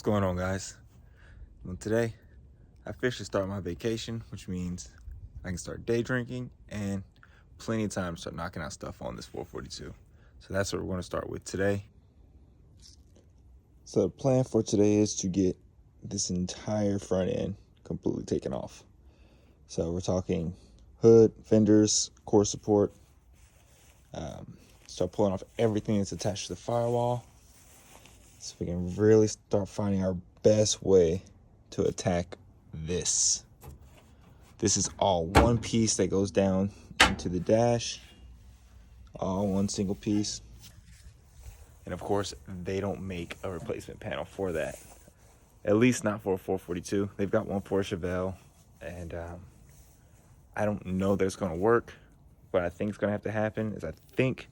What's going on, guys? Well, today I officially start my vacation, which means I can start day drinking and plenty of time to start knocking out stuff on this 442. So that's what we're going to start with today. So the plan for today is to get this entire front end completely taken off. So we're talking hood, fenders, core support. Start pulling off everything that's attached to the firewall, so we can really start finding our best way to attack this. This is all one piece that goes down into the dash, all one single piece. And of course, they don't make a replacement panel for that. At least not for a 442. They've got one for a Chevelle, and I don't know that it's gonna work. What I think is gonna have to happen is I think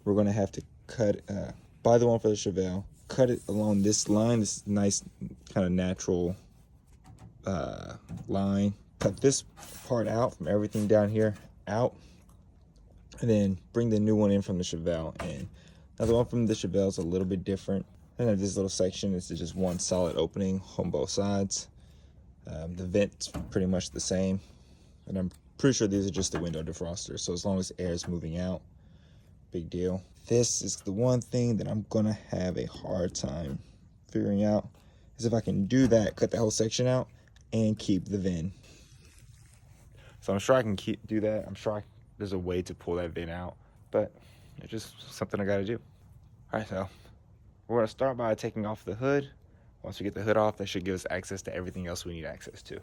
we're gonna have to buy the one for the Chevelle, cut it along this line, this nice kind of natural line. Cut this part out from everything down here out, and then bring the new one in from the Chevelle in. Now the one from the Chevelle is a little bit different. And then this little section is just one solid opening on both sides. The vent's pretty much the same, and I'm pretty sure these are just the window defroster. So as long as air is moving out, big deal. This is the one thing that I'm gonna have a hard time figuring out, is if I can do that, cut the whole section out and keep the VIN. So I'm sure I can do that. I'm sure there's a way to pull that VIN out, but it's just something I gotta do. All right, so we're gonna start by taking off the hood. Once we get the hood off, that should give us access to everything else we need access to.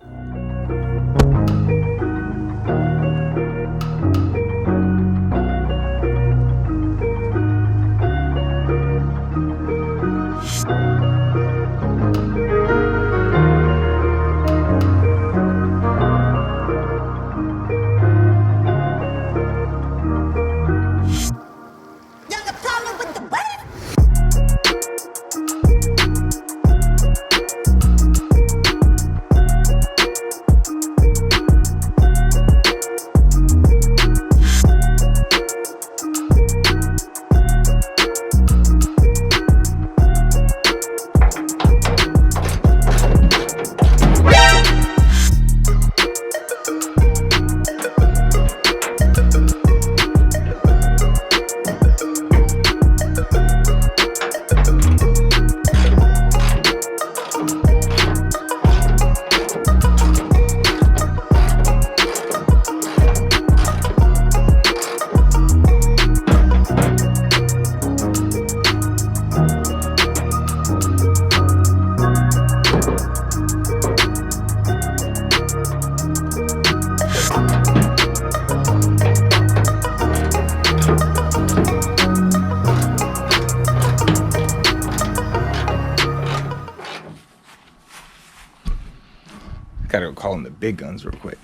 Gotta go call him the big guns real quick.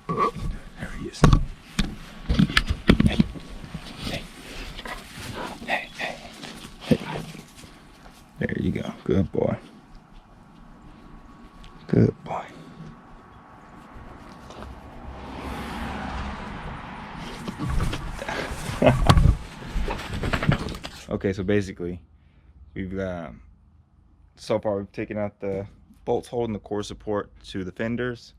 There he is. Hey. There you go. Good boy. Good boy. Okay, so basically, we've so far we've taken out the bolts holding the core support to the fenders.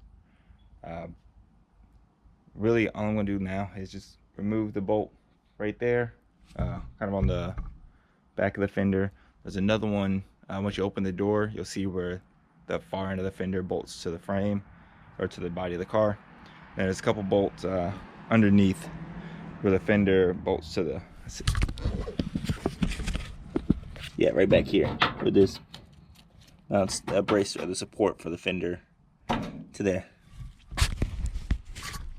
Really all I'm going to do now is just remove the bolt right there, kind of on the back of the fender. There's another one, once you open the door, you'll see where the far end of the fender bolts to the frame or to the body of the car. And there's a couple bolts underneath where the fender bolts to the, yeah, right back here with this. It's the brace or the support for the fender to there.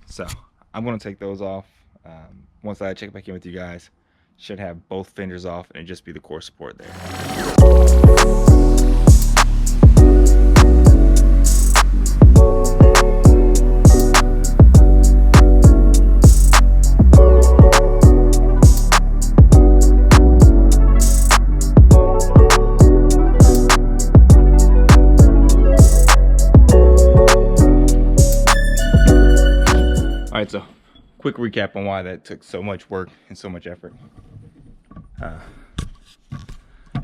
So I'm going to take those off. Once I check back in with you guys, should have both fenders off and just be the core support there. Alright, so quick recap on why that took so much work and so much effort.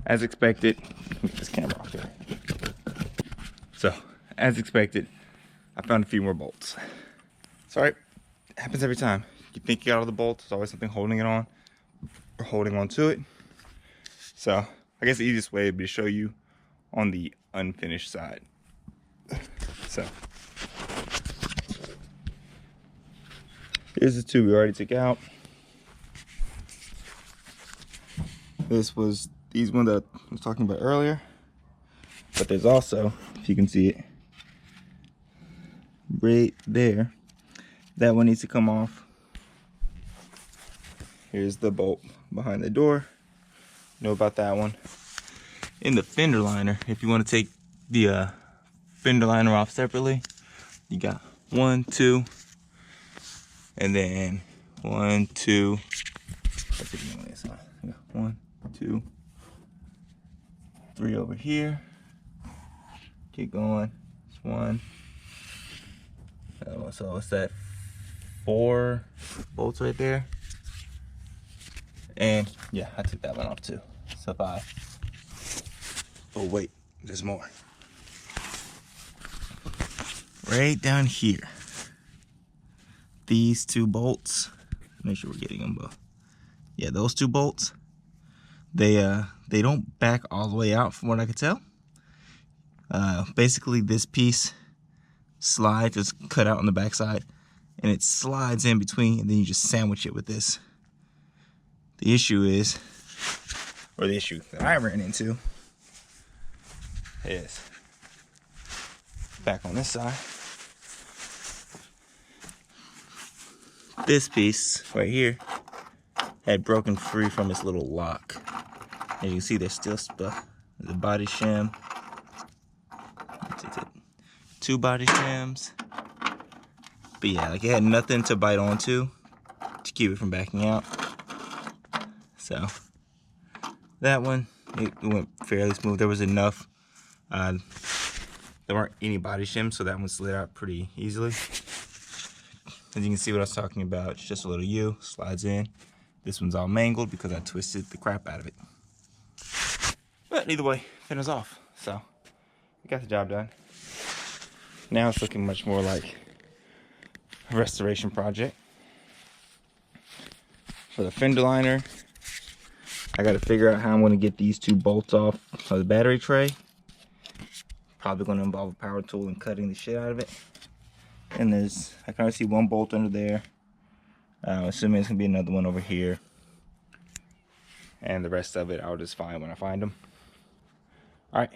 as expected, get this camera off here. So, as expected, I found a few more bolts. It's alright, it happens every time. You think you got all the bolts, there's always something holding it on, or holding on to it. So, I guess the easiest way would be to show you on the unfinished side. So, here's the two we already took out. This was these ones that I was talking about earlier. But there's also, if you can see it, right there, that one needs to come off. Here's the bolt behind the door. Know about that one. In the fender liner, if you want to take the fender liner off separately, you got 1, 2, and then 1, 2. Let's see if you can see it. 1, 2, 3 over here. Keep going. It's 1. So what's that? 4 bolts right there. And yeah, I took that one off too. So 5. Oh wait, there's more. Right down here. These 2 bolts. Make sure we're getting them both. Yeah, those 2 bolts. They don't back all the way out from what I could tell. Basically this piece slides, it's cut out on the back side, and it slides in between, and then you just sandwich it with this. The issue is, or the issue that I ran into is back on this side. This piece right here had broken free from its little lock. As you can see, there's still the body shim. 2 body shims. But yeah, like it had nothing to bite onto to keep it from backing out. So that one, it went fairly smooth. There was enough. There weren't any body shims, so that one slid out pretty easily. As you can see what I was talking about, it's just a little U, slides in. This one's all mangled because I twisted the crap out of it. But either way, fender's off. So we got the job done. Now it's looking much more like a restoration project. For the fender liner, I got to figure out how I'm going to get these 2 bolts off of the battery tray. Probably going to involve a power tool and cutting the shit out of it. And I can already see 1 bolt under there. Assuming it's going to be another one over here. And the rest of it I'll just find when I find them. Alright,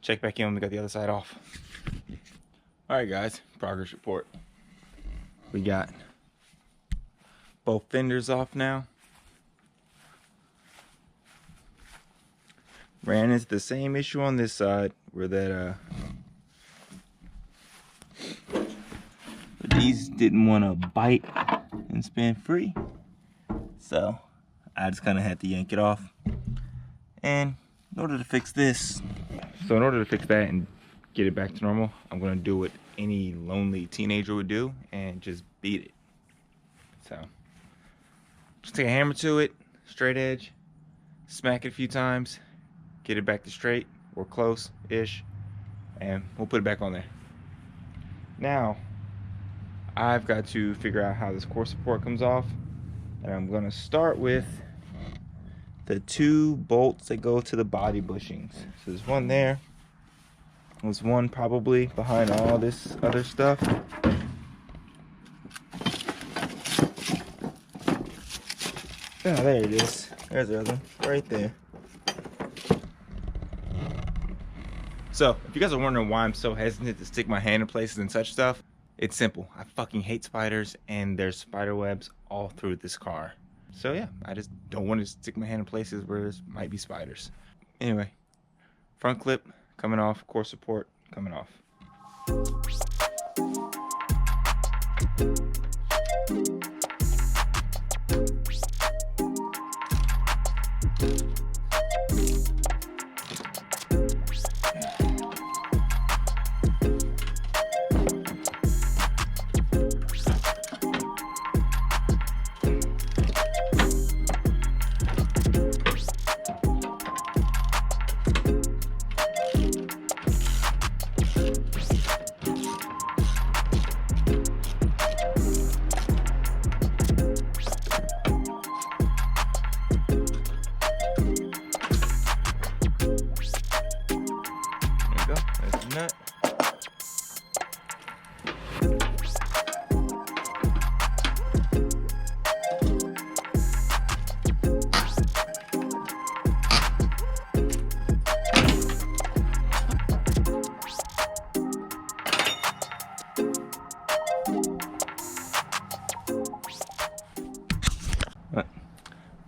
check back in when we got the other side off. Alright guys, progress report. We got both fenders off now. Ran into the same issue on this side where that these didn't want to bite and spin free. So I just kind of had to yank it off. And in order to fix this, so in order to fix that and get it back to normal, I'm going to do what any lonely teenager would do and just beat it. So just take a hammer to it, straight edge, smack it a few times, get it back to straight or close-ish, and we'll put it back on there. Now I've got to figure out how this core support comes off, and I'm going to start with the 2 bolts that go to the body bushings. So there's one there. There's one probably behind all this other stuff. Oh, there it is. There's the other one, right there. So, if you guys are wondering why I'm so hesitant to stick my hand in places and touch stuff, it's simple. I fucking hate spiders, and there's spider webs all through this car. So yeah, I just don't want to stick my hand in places where there might be spiders. Anyway, front clip coming off, core support coming off.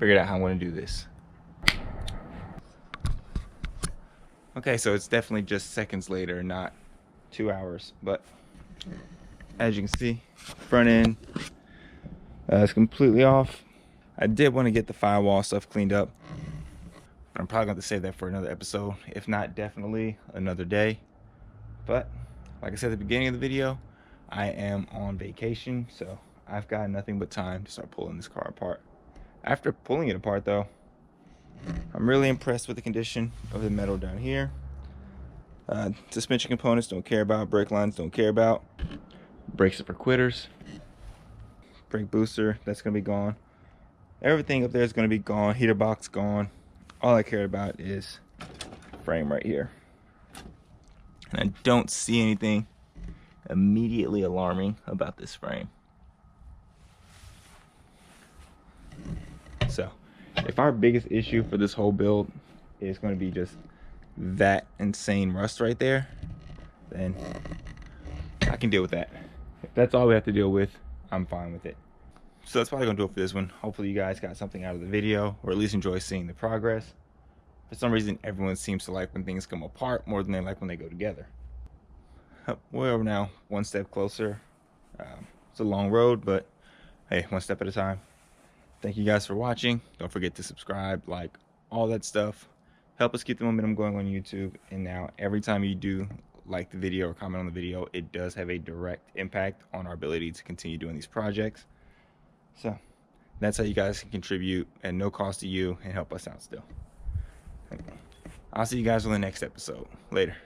figured out how I'm going to do this. Okay, so it's definitely just seconds later, not 2 hours. But as you can see, front end is completely off. I did want to get the firewall stuff cleaned up. I'm probably going to save that for another episode. If not, definitely another day. But like I said at the beginning of the video, I am on vacation, so I've got nothing but time to start pulling this car apart. After pulling it apart though, I'm really impressed with the condition of the metal down here. Suspension components, don't care about. Brake lines, don't care about. Brakes are for quitters. Brake booster, that's going to be gone. Everything up there is going to be gone. Heater box gone. All I cared about is frame right here. And I don't see anything immediately alarming about this frame. So, if our biggest issue for this whole build is going to be just that insane rust right there, then I can deal with that. If that's all we have to deal with, I'm fine with it. So that's probably gonna do it for this one. Hopefully you guys got something out of the video, or at least enjoy seeing the progress. For some reason, everyone seems to like when things come apart more than they like when they go together. We're now one step closer. It's a long road, but hey, one step at a time. Thank you guys for watching. Don't forget to subscribe, like, all that stuff. Help us keep the momentum going on YouTube. And now every time you do like the video or comment on the video, it does have a direct impact on our ability to continue doing these projects. So that's how you guys can contribute at no cost to you and help us out still. I'll see you guys on the next episode. Later.